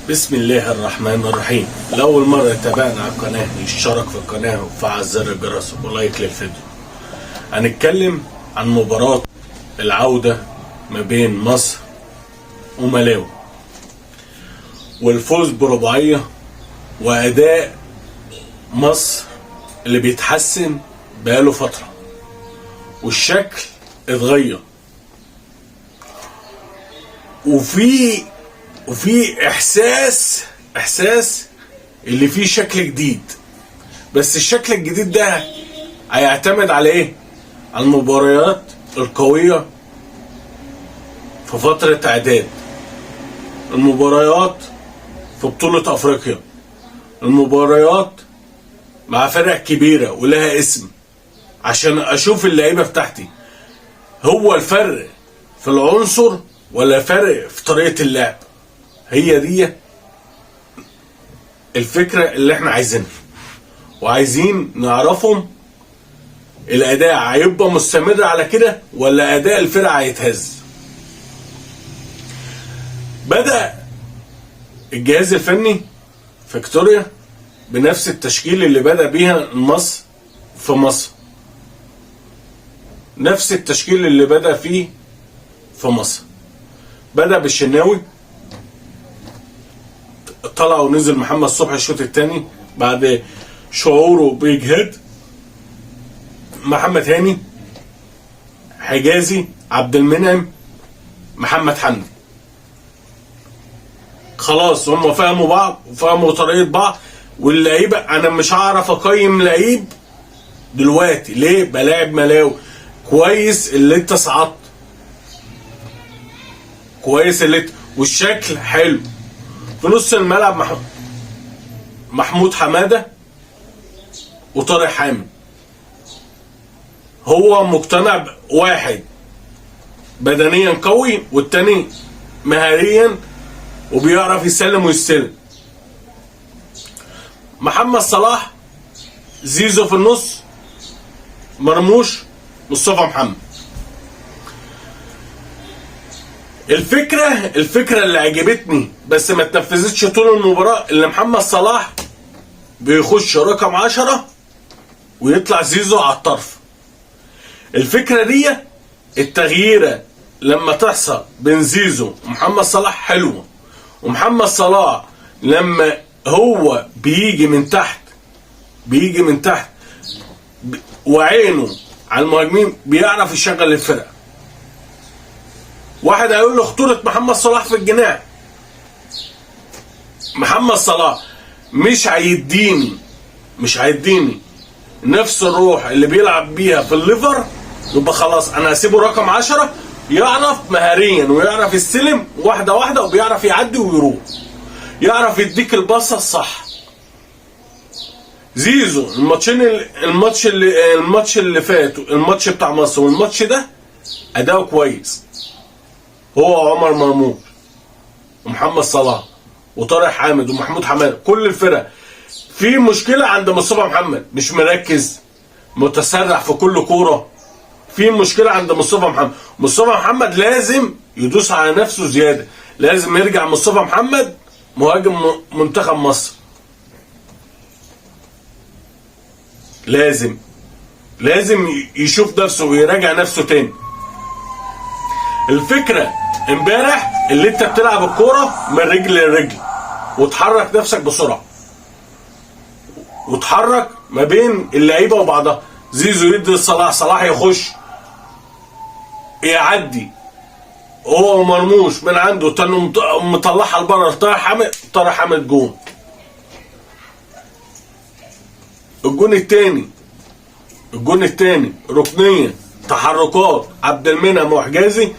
بسم الله الرحمن الرحيم. لأول مرة تابعنا على القناة يشترك في القناة وفعل زر الجرس ولايك للفيديو. هنتكلم عن مباراة العودة ما بين مصر وملاوي والفوز برباعية وأداء مصر اللي بيتحسن بقاله فترة والشكل اتغير وفي احساس اللي فيه شكل جديد. بس الشكل الجديد ده هيعتمد على ايه؟ على المباريات القوية في فترة اعداد، المباريات في بطولة افريقيا، المباريات مع فرق كبيرة ولها اسم، عشان اشوف اللعيبة بتاعتي هو الفرق في العنصر ولا فرق في طريقة اللعب. هي دي الفكرة اللي احنا عايزينها وعايزين نعرفهم. الاداء هيبقى مستمر على كده ولا اداء الفرقة هيتهز؟ بدأ الجهاز الفني فيكتوريا بنفس التشكيل اللي بدأ بيها مصر في مصر، نفس التشكيل اللي بدأ فيه في مصر. بدأ بالشناوي، طلع ونزل محمد صبحي الشوط الثاني بعد شعوره بإجهاد. محمد هاني، حجازي، عبد المنعم، محمد حمدي. خلاص هم فهموا بعض وفهموا طريقة بعض، واللعيبة انا مش هعرف اقيم لعيب دلوقتي. ليه؟ بلاعب ملاوي. كويس اللي انت صعدت، كويس اللي انت والشكل حلو. في نص الملعب محمود حمادة وطارق حامد. هو مقتنع واحد بدنيا قوي والتاني مهاريا وبيعرف يسلم ويستلم. محمد صلاح، زيزو في النص، مرموش، مصطفى محمد. الفكرة اللي عجبتني بس ما اتنفذتش طول المباراة، اللي محمد صلاح بيخش رقم 10 ويطلع زيزو على الطرف. الفكرة دي التغييرة لما تحصل بين زيزو ومحمد صلاح حلوة. ومحمد صلاح لما هو بيجي من تحت وعينه على المهاجمين بيعرف يشغل الفرقة. واحد هيقول له خطورة محمد صلاح في الجناح. محمد صلاح مش هيديني نفس الروح اللي بيلعب بيها في الليفر. يبقى خلاص انا هسيبه رقم 10 يعرف مهاريا ويعرف يستلم واحدة واحدة وبيعرف يعدي ويروح، يعرف يديك الباصة الصح. زيزو الماتش اللي فات، الماتش بتاع مصر والماتش ده اداؤه كويس. هو عمر مرموش ومحمد صلاح وطارق حامد ومحمود حماد، كل الفرق. في مشكلة عند مصطفى محمد، مش مركز، متسرع في كل كورة. في مشكلة عند مصطفى محمد لازم يدوس على نفسه زيادة. لازم يرجع مصطفى محمد مهاجم منتخب مصر. لازم يشوف نفسه ويراجع نفسه تاني. الفكرة امبارح اللي انت بتلعب الكورة من رجل لرجل وتحرك نفسك بسرعة وتحرك ما بين اللعيبة وبعضها. زيزو يدي لصلاح، صلاح يخش يعدي هو مرموش من عنده تاني مطلعها لبره طارق حامد جون. الجون التاني ركنية، تحركات عبد المنعم وحجازي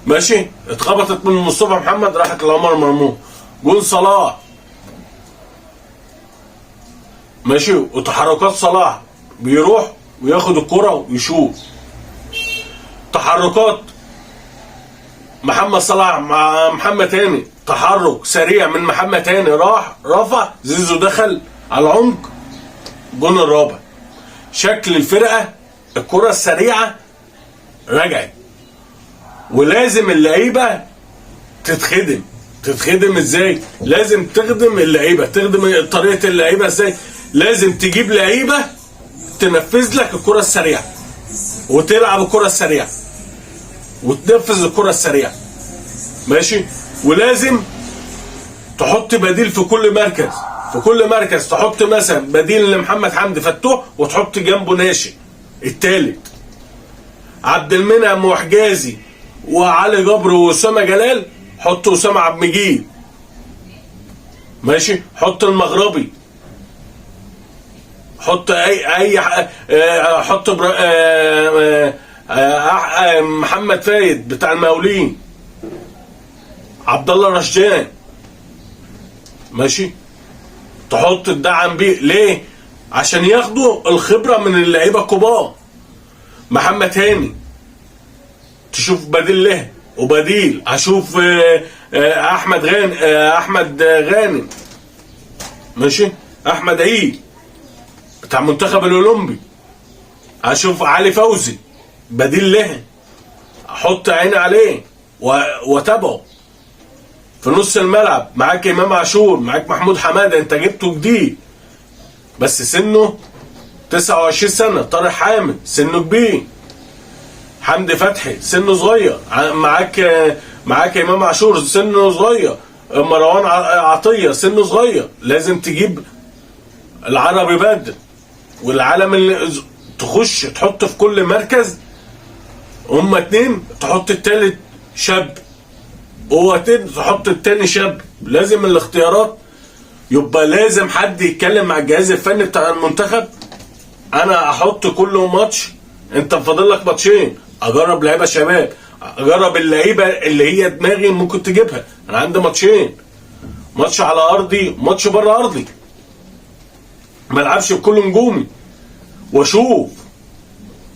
ماشي، اتخبطت من مصطفى محمد راحت لعمر مرموش. جون صلاح ماشي، وتحركات صلاح بيروح وياخد الكرة ويشوط. تحركات محمد صلاح مع محمد هاني، تحرك سريع من محمد هاني، راح رفع، زيزو دخل على العمق، جون الرابع. شكل الفرقة الكرة السريعة رجعت، ولازم اللعيبة تتخدم. تتخدم ازاي؟ لازم تخدم اللعيبه، تخدم طريقه اللعيبه ازاي؟ لازم تجيب لعيبه تنفذ لك الكره السريعه وتلعب الكره السريعه وتنفذ الكره السريعه، ماشي؟ ولازم تحط بديل في كل مركز، في كل مركز تحط مثلا بديل لمحمد حمدي فتوح وتحط جنبه ناشئ التالت، عبد المنعم وحجازي وعلي جبر واسامه جلال، حط اسامه عبد المجيد، ماشي؟ حط المغربي، حط حط محمد فايد بتاع المقاولين، عبد الله رشدان، ماشي؟ تحط تدعم بيه ليه؟ عشان ياخدوا الخبره من اللعيبه الكبار. محمد هاني تشوف بديل له وبديل، اشوف احمد غانم، ماشي؟ احمد عيد بتاع المنتخب الاولمبي، اشوف علي فوزي بديل له، احط عيني عليه واتابعه. في نص الملعب معاك امام عاشور، معاك محمود حماده، انت جبته جديد بس سنه 29 سنه، طارق حامد سنه كبير، حمدي فتحي سنه صغير، معاك امام عاشور سنه صغير، مروان عطيه سنه صغير. لازم تجيب العربي بدر والعالم اللي تخش تحط في كل مركز هما اتنين، تحط التالت شاب، هو تحط التاني شاب. لازم الاختيارات يبقى لازم حد يتكلم مع الجهاز الفني بتاع المنتخب. انا احط كل ماتش، انت فاضل لك ماتشين، اجرب لعيبه شباب، اجرب اللعيبه اللي هي دماغي ممكن تجيبها. انا عندي ماتشين، ماتش على ارضي، ماتش بره ارضي، ما العبش بكل نجومي، واشوف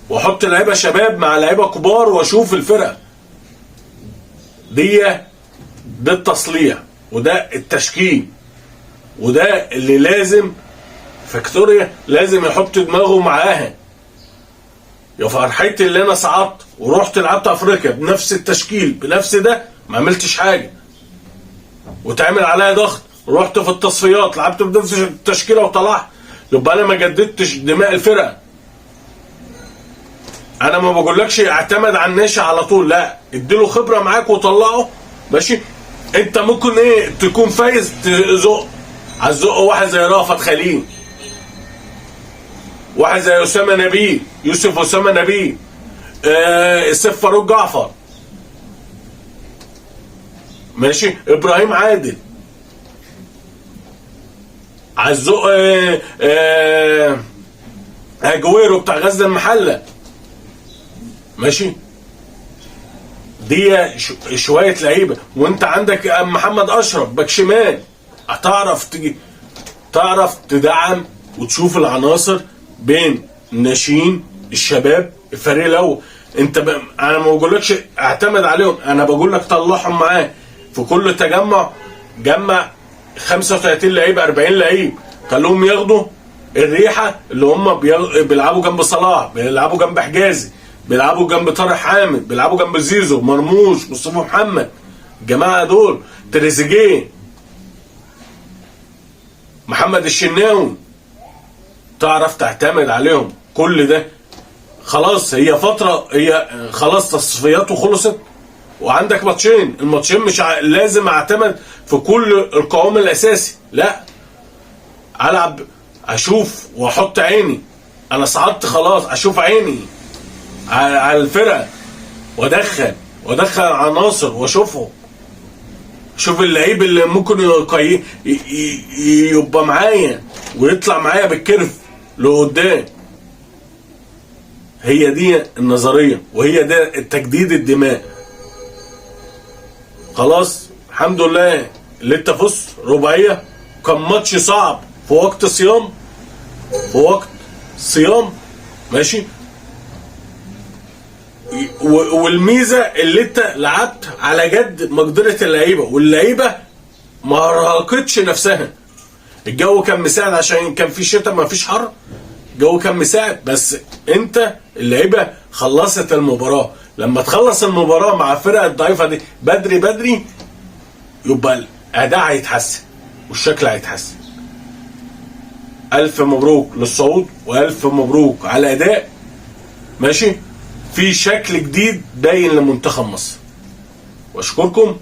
واحط لعيبه شباب مع لعيبه كبار واشوف الفرقه دي. ده التصليح وده التشكيل، وده اللي لازم فيكتوريا لازم يحط دماغه معاها. يا فرحتي اللي انا صعدت ورحت لعبت افريقيا بنفس التشكيل بنفس ده، ما عملتش حاجه وتعمل عليا ضغط، رحت في التصفيات لعبت بنفس التشكيله وطلعت، يبقى انا ما جددتش دماء الفرقه. انا ما بقولكش اعتمد على الناشئ على طول، لا، اديله خبره معاك وطلعه، ماشي؟ انت ممكن تكون فايز تزق على الزق واحد زي رافت خليل، واحد زي اسامه نبيل، يوسف اسامه نبيل، سيف فاروق جعفر، ماشي؟ ابراهيم عادل على الزق، اجويرو بتاع غزل المحله، ماشي؟ دي شويه لعيبه. وانت عندك محمد اشرف باك شمال، تعرف تدعم وتشوف العناصر بين الناشئين الشباب الفريق الاول. انا ما بقولكش اعتمد عليهم، انا بقول لك طلعهم معاه في كل تجمع، جمع 35 لعيب 40 لعيب، خلوهم ياخدوا الريحه اللي هم بيلعبوا جنب صلاح، بيلعبوا جنب حجازي، بيلعبوا جنب طارق حامد، بيلعبوا جنب زيزو، مرموش، مصطفى محمد، الجماعه دول، تريزيجيه، محمد الشناوي، تعرف تعتمد عليهم. كل ده خلاص، هي فتره، هي خلاص تصفياته خلصت وعندك ماتشين، الماتشين مش لازم اعتمد في كل القوام الاساسي، لا، العب اشوف واحط عيني، انا صعدت خلاص، اشوف عيني على الفرقه وادخل عناصر واشوفهم، شوف اللعيب اللي ممكن يبقى معايا ويطلع معايا بالكرف لقدام. هي دي النظريه وهي ده التجديد الدماء. خلاص الحمد لله اللي انت فزت رباعيه، كان ماتش صعب في وقت صيام، ماشي؟ والميزه اللي انت لعبت على جد مقدره اللعيبه، واللعيبه ما ارهقتش نفسها. الجو كان مساعد عشان كان في شتاء ما فيش حر، الجو كان مساعد، بس انت اللعيبه خلصت المباراه. لما تخلص المباراه مع الفرقه الضعيفه دي بدري يبقى الاداء هيتحسن والشكل هيتحسن. الف مبروك للصعود والف مبروك على اداء ماشي في شكل جديد باين لمنتخب مصر. واشكركم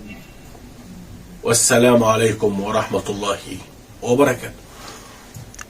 والسلام عليكم ورحمة الله وبركاته.